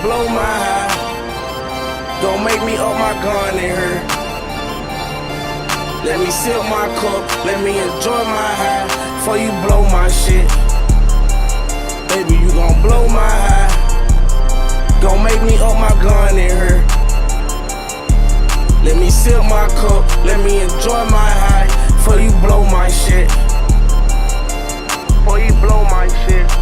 blow my high. Don't make me up my gun in her. Let me sip my cup, let me enjoy my high. Before you blow my shit, baby, you gon' blow my high. Gon' make me up my gun in her. Let me sip my cup, let me enjoy my high. Before you blow my shit, before you blow my shit.